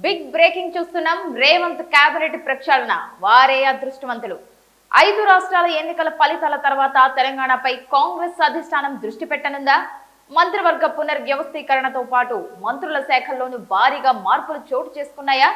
Big breaking చూస్తున్నాం. Revanth cabinet ప్రక్షాళన వారే అదృష్టవంతులు. 5 రాష్ట్రాల ఎన్నికల ఫలితాల తర్వాత తెలంగాణపై కాంగ్రెస్ అధిష్టానం దృష్టి పెట్టనుందా? మంత్రివర్గ పునర్వ్యవస్థీకరణతో పాటు మంత్రుల శాఖల్లోనూ భారీగా మార్పులు చోటు చేసుకున్నాయా?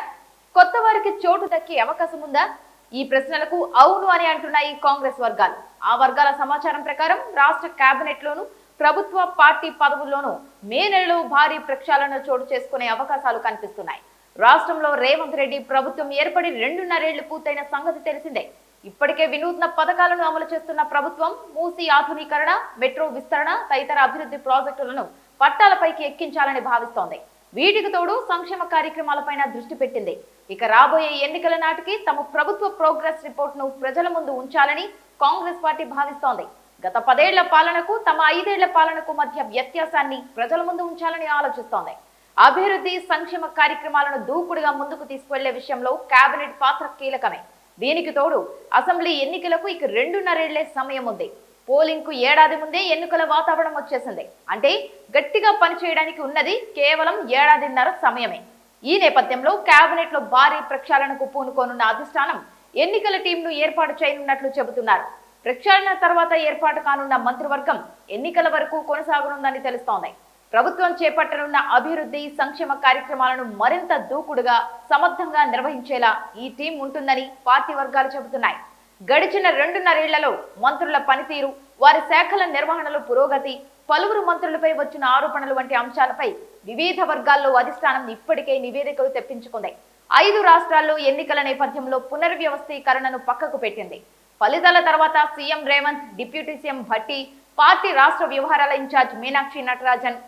కొత్త వారికి చోటు దక్కే అవకాశం ఉందా? ఈ ప్రశ్నలకు అవును అని అంటున్నాయి కాంగ్రెస్ వర్గాలు. ఆ వర్గాల సమాచారం ప్రకారం రాష్ట్ర కేబినెట్ లోను ప్రభుత్వ పార్టీ పదవుల్లోనూ మే నెలలో భారీ ప్రక్షాళన చోటు చేసుకునే అవకాశాలు కనిపిస్తున్నాయి. రాష్ట్రంలో రేవంత్ రెడ్డి ప్రభుత్వం ఏర్పడి 2.5 ఏళ్లు పూర్తయిన సంగతి తెలిసిందే. ఇప్పటికే వినూత్న పథకాలను అమలు చేస్తున్న ప్రభుత్వం మూసీ ఆధునీకరణ, మెట్రో విస్తరణ తదితర అభివృద్ధి ప్రాజెక్టులను పట్టాలపైకి ఎక్కించాలని భావిస్తోంది. వీటికి తోడు సంక్షేమ కార్యక్రమాలపైన దృష్టి పెట్టింది. ఇక రాబోయే ఎన్నికల నాటికి తమ ప్రభుత్వ ప్రోగ్రెస్ రిపోర్ట్ ను ప్రజల ముందు ఉంచాలని కాంగ్రెస్ పార్టీ భావిస్తోంది. గత 10 ఏళ్ల పాలనకు తమ 5 ఏళ్ల పాలనకు మధ్య వ్యత్యాసాన్ని ప్రజల ముందు ఉంచాలని ఆలోచిస్తోంది. అభివృద్ధి సంక్షేమ కార్యక్రమాలను దూకుడుగా ముందుకు తీసుకువెళ్లే విషయంలో కేబినెట్ పాత్ర కీలకమే. దీనికి తోడు అసెంబ్లీ ఎన్నికలకు ఇక 2.5 ఏళ్లే సమయం ఉంది. పోలింగ్ కు ఏడాది ముందే ఎన్నికల వాతావరణం వచ్చేసింది. అంటే గట్టిగా పనిచేయడానికి ఉన్నది కేవలం 1.5 ఏడాదిన్నర సమయమే. ఈ నేపథ్యంలో కేబినెట్ లో భారీ ప్రక్షాళనకు పూనుకోనున్న అధిష్టానం ఎన్నికల టీంను ఏర్పాటు చేయనున్నట్లు చెబుతున్నారు. ప్రక్షాళన తర్వాత ఏర్పాటు కానున్న మంత్రివర్గం ఎన్నికల వరకు కొనసాగనుందని తెలుస్తోంది. ప్రభుత్వం చేపట్టనున్న అభివృద్ధి సంక్షేమ కార్యక్రమాలను మరింత దూకుడుగా సమర్థంగా నిర్వహించేలా ఈ టీం ఉంటుందని పార్టీ వర్గాలు చెబుతున్నాయి. గడిచిన 2.5 ఏళ్లలో మంత్రుల పనితీరు, వారి శాఖల నిర్వహణలో పురోగతి, పలువురు మంత్రులపై వచ్చిన ఆరోపణలు వంటి అంశాలపై వివిధ వర్గాల్లో అధిష్టానం ఇప్పటికే నివేదికలు తెప్పించుకుంది. 5 రాష్ట్రాల్లో ఎన్నికల నేపథ్యంలో పునర్వ్యవస్థీకరణను పక్కకు పెట్టింది. ఫలితాల తర్వాత CM Revanth, deputy CM Bhatti, party రాష్ట్ర వ్యవహారాల ఇన్ఛార్జ్ మీనాక్షి నటరాజన్,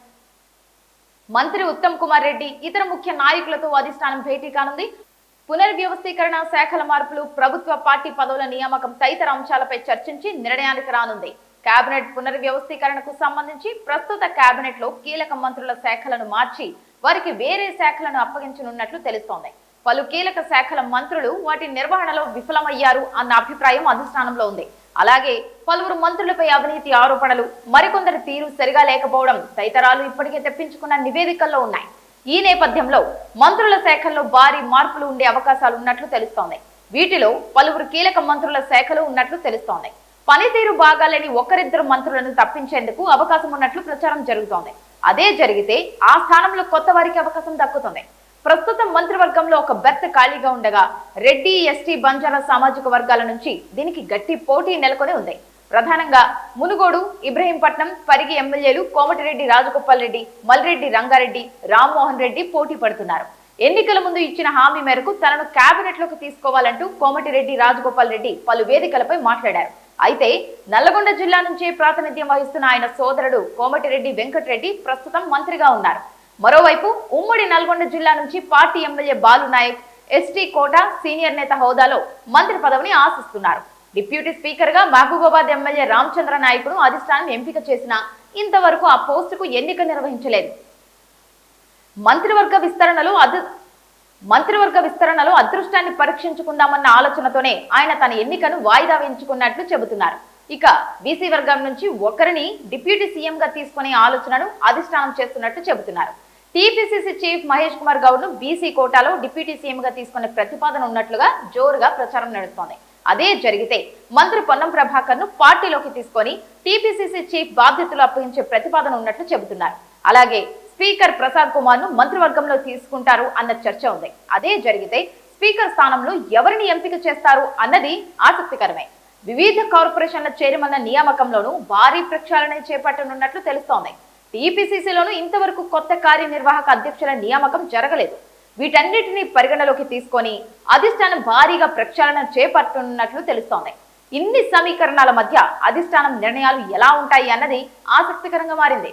మంత్రి ఉత్తమ్ కుమార్ రెడ్డి, ఇతర ముఖ్య నాయకులతో అధిష్టానం భేటీ కానుంది. పునర్వ్యవస్థీకరణ, శాఖల మార్పులు, ప్రభుత్వ పార్టీ పదవుల నియామకం తదితర అంశాలపై చర్చించి నిర్ణయానికి రానుంది. కేబినెట్ పునర్వ్యవస్థీకరణకు సంబంధించి ప్రస్తుత కేబినెట్ లో కీలక మంత్రుల శాఖలను మార్చి వారికి వేరే శాఖలను అప్పగించనున్నట్లు తెలుస్తోంది. పలు కీలక శాఖల మంత్రులు వాటి నిర్వహణలో విఫలమయ్యారు అన్న అభిప్రాయం అధిష్టానంలో ఉంది. అలాగే పలువురు మంత్రులపై అవినీతి ఆరోపణలు, మరికొందరి తీరు సరిగా లేకపోవడం తదితరాలు ఇప్పటికే తెప్పించుకున్న నివేదికల్లో ఉన్నాయి. ఈ నేపథ్యంలో మంత్రుల శాఖల్లో భారీ మార్పులు ఉండే అవకాశాలు ఉన్నట్లు తెలుస్తోంది. వీటిలో పలువురు కీలక మంత్రుల శాఖలు ఉన్నట్లు తెలుస్తోంది. పనితీరు బాగాలేని ఒకరిద్దరు మంత్రులను తప్పించేందుకు అవకాశం ఉన్నట్లు ప్రచారం జరుగుతోంది. అదే జరిగితే ఆ స్థానంలో కొత్త వారికి అవకాశం దక్కుతుంది. ప్రస్తుతం మంత్రివర్గంలో ఒక బెర్త్ ఖాళీగా ఉండగా రెడ్డి, ఎస్టీ, బంజారా సామాజిక వర్గాల నుంచి దీనికి గట్టి పోటీ నెలకొని ఉంది. ప్రధానంగా మునుగోడు, ఇబ్రహీంపట్నం, పరిగి ఎమ్మెల్యేలు కోమటిరెడ్డి రాజగోపాల్ రెడ్డి, మల్రెడ్డి రంగారెడ్డి, రామ్మోహన్ రెడ్డి పోటీ పడుతున్నారు. ఎన్నికల ముందు ఇచ్చిన హామీ మేరకు తనను కేబినెట్ లోకి తీసుకోవాలంటూ కోమటిరెడ్డి రాజగోపాల్ రెడ్డి పలు వేదికలపై మాట్లాడారు. అయితే నల్లగొండ జిల్లా నుంచే ప్రాతినిధ్యం వహిస్తున్న ఆయన సోదరుడు కోమటిరెడ్డి వెంకటరెడ్డి ప్రస్తుతం మంత్రిగా ఉన్నారు. మరోవైపు ఉమ్మడి నల్గొండ జిల్లా నుంచి party MLA Balu Naik ST quota senior నేత హోదాలో మంత్రి పదవిని ఆశిస్తున్నారు. డిప్యూటీ స్పీకర్ గా మహబూబాబాద్ ఎమ్మెల్యే రామచంద్ర నాయకును అధిష్టానం ఎంపిక చేసినా ఇంతవరకు ఆ పోస్టుకు ఎన్నిక నిర్వహించలేదు. మంత్రివర్గ విస్తరణలో అదృష్టాన్ని పరీక్షించుకుందామన్న ఆలోచనతోనే ఆయన తన ఎన్నికను వాయిదా వేయించుకున్నట్లు చెబుతున్నారు. ఇక బీసీ వర్గం నుంచి ఒకరిని డిప్యూటీ సీఎం గా తీసుకునే ఆలోచనను అధిష్టానం చేస్తున్నట్టు చెబుతున్నారు. టీపీసీసీ చీఫ్ మహేష్ కుమార్ గౌడ్ ను బీసీ కోటాలో డిప్యూటీ సీఎం గా తీసుకునే ప్రతిపాదన ఉన్నట్లుగా జోరుగా ప్రచారం నడుస్తోంది. అదే జరిగితే మంత్రి పొన్నం ప్రభాకర్ ను పార్టీలోకి తీసుకొని టీపీసీసీ చీఫ్ బాధ్యతలు అప్పగించే ప్రతిపాదన ఉన్నట్లు చెబుతున్నారు. అలాగే స్పీకర్ ప్రసాద్ కుమార్ ను మంత్రివర్గంలో తీసుకుంటారు అన్న చర్చ ఉంది. అదే జరిగితే స్పీకర్ స్థానంలో ఎవరిని ఎంపిక చేస్తారు అన్నది ఆసక్తికరమే. వివిధ కార్పొరేషన్ల చైర్మన్ల నియామకంలోనూ భారీ ప్రక్షాళన చేపట్టనున్నట్లు తెలుస్తోంది. టీపీసీసీలోనూ ఇంతవరకు కొత్త కార్యనిర్వాహక అధ్యక్షుల నియామకం జరగలేదు. వీటన్నిటిని పరిగణలోకి తీసుకొని అధిష్టానం భారీగా ప్రక్షాళన చేపట్టనున్నట్లు తెలుస్తోంది. ఇన్ని సమీకరణాల మధ్య అధిష్టానం నిర్ణయాలు ఎలా ఉంటాయి అన్నది ఆసక్తికరంగా మారింది.